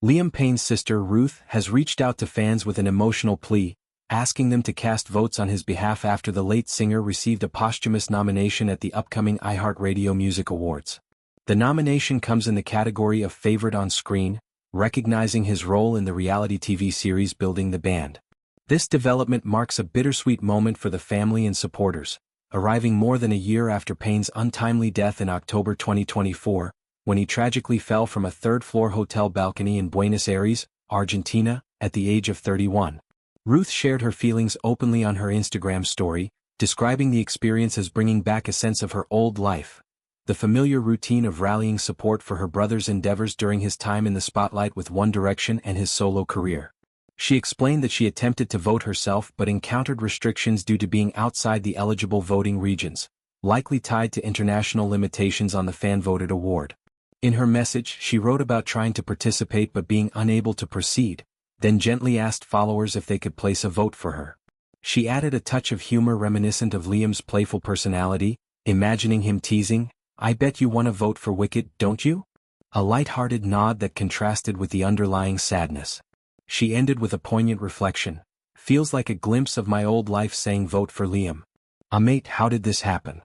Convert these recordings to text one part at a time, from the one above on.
Liam Payne's sister Ruth has reached out to fans with an emotional plea, asking them to cast votes on his behalf after the late singer received a posthumous nomination at the upcoming iHeartRadio Music Awards. The nomination comes in the category of Favorite on Screen, recognizing his role in the reality TV series Building the Band. This development marks a bittersweet moment for the family and supporters, arriving more than a year after Payne's untimely death in October 2024, when he tragically fell from a third-floor hotel balcony in Buenos Aires, Argentina, at the age of 31. Ruth shared her feelings openly on her Instagram story, describing the experience as bringing back a sense of her old life, the familiar routine of rallying support for her brother's endeavors during his time in the spotlight with One Direction and his solo career. She explained that she attempted to vote herself but encountered restrictions due to being outside the eligible voting regions, likely tied to international limitations on the fan-voted award. In her message, she wrote about trying to participate but being unable to proceed, then gently asked followers if they could place a vote for her. She added a touch of humor reminiscent of Liam's playful personality, imagining him teasing, "I bet you want to vote for Wicked, don't you?" A light-hearted nod that contrasted with the underlying sadness. She ended with a poignant reflection, "Feels like a glimpse of my old life saying vote for Liam. Mate, how did this happen?"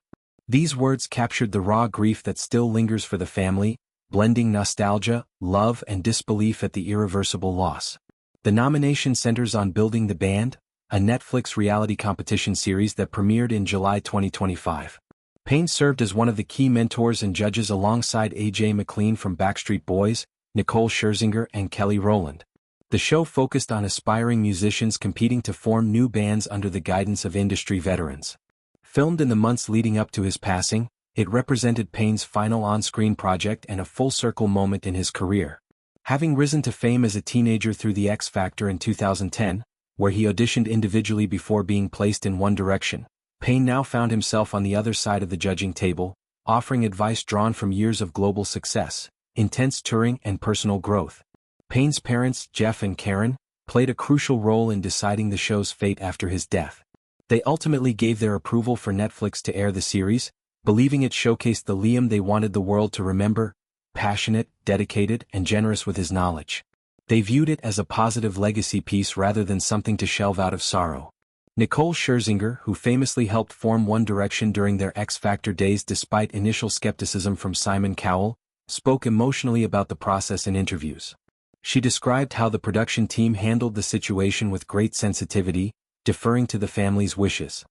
These words captured the raw grief that still lingers for the family, blending nostalgia, love and disbelief at the irreversible loss. The nomination centers on Building the Band, a Netflix reality competition series that premiered in July 2025. Payne served as one of the key mentors and judges alongside AJ McLean from Backstreet Boys, Nicole Scherzinger and Kelly Rowland. The show focused on aspiring musicians competing to form new bands under the guidance of industry veterans. Filmed in the months leading up to his passing, it represented Payne's final on-screen project and a full-circle moment in his career. Having risen to fame as a teenager through The X Factor in 2010, where he auditioned individually before being placed in One Direction, Payne now found himself on the other side of the judging table, offering advice drawn from years of global success, intense touring and personal growth. Payne's parents, Jeff and Karen, played a crucial role in deciding the show's fate after his death. They ultimately gave their approval for Netflix to air the series, believing it showcased the Liam they wanted the world to remember, passionate, dedicated, and generous with his knowledge. They viewed it as a positive legacy piece rather than something to shelve out of sorrow. Nicole Scherzinger, who famously helped form One Direction during their X Factor days despite initial skepticism from Simon Cowell, spoke emotionally about the process in interviews. She described how the production team handled the situation with great sensitivity, deferring to the family's wishes.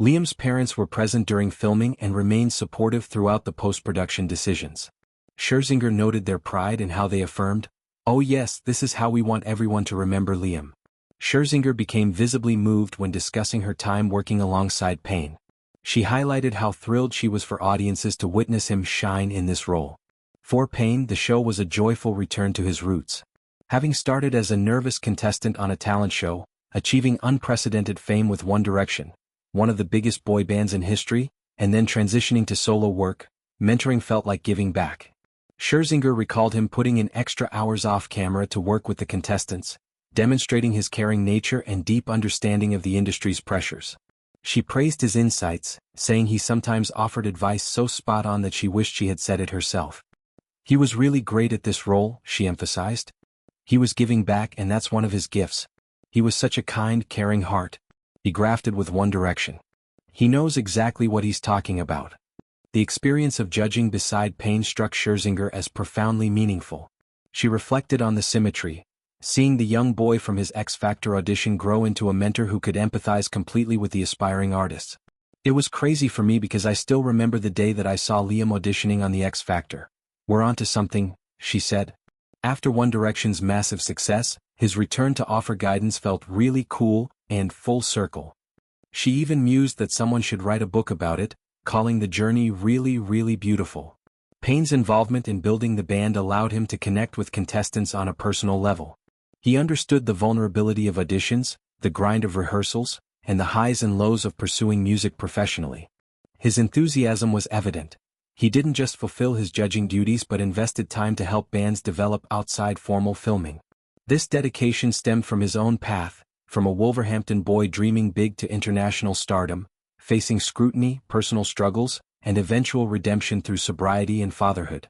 Liam's parents were present during filming and remained supportive throughout the post-production decisions. Scherzinger noted their pride in how they affirmed, "Oh yes, this is how we want everyone to remember Liam." Scherzinger became visibly moved when discussing her time working alongside Payne. She highlighted how thrilled she was for audiences to witness him shine in this role. For Payne, the show was a joyful return to his roots. Having started as a nervous contestant on a talent show, achieving unprecedented fame with One Direction, one of the biggest boy bands in history, and then transitioning to solo work, mentoring felt like giving back. Scherzinger recalled him putting in extra hours off camera to work with the contestants, demonstrating his caring nature and deep understanding of the industry's pressures. She praised his insights, saying he sometimes offered advice so spot on that she wished she had said it herself. "He was really great at this role," she emphasized. "He was giving back and that's one of his gifts. He was such a kind, caring heart. He grafted with One Direction. He knows exactly what he's talking about." The experience of judging beside Payne struck Scherzinger as profoundly meaningful. She reflected on the symmetry, seeing the young boy from his X Factor audition grow into a mentor who could empathize completely with the aspiring artists. "It was crazy for me because I still remember the day that I saw Liam auditioning on the X Factor. We're onto something," she said. After One Direction's massive success, his return to offer guidance felt really cool and full circle. She even mused that someone should write a book about it, calling the journey really, really beautiful. Payne's involvement in Building the Band allowed him to connect with contestants on a personal level. He understood the vulnerability of auditions, the grind of rehearsals, and the highs and lows of pursuing music professionally. His enthusiasm was evident. He didn't just fulfill his judging duties but invested time to help bands develop outside formal filming. This dedication stemmed from his own path, from a Wolverhampton boy dreaming big to international stardom, facing scrutiny, personal struggles, and eventual redemption through sobriety and fatherhood.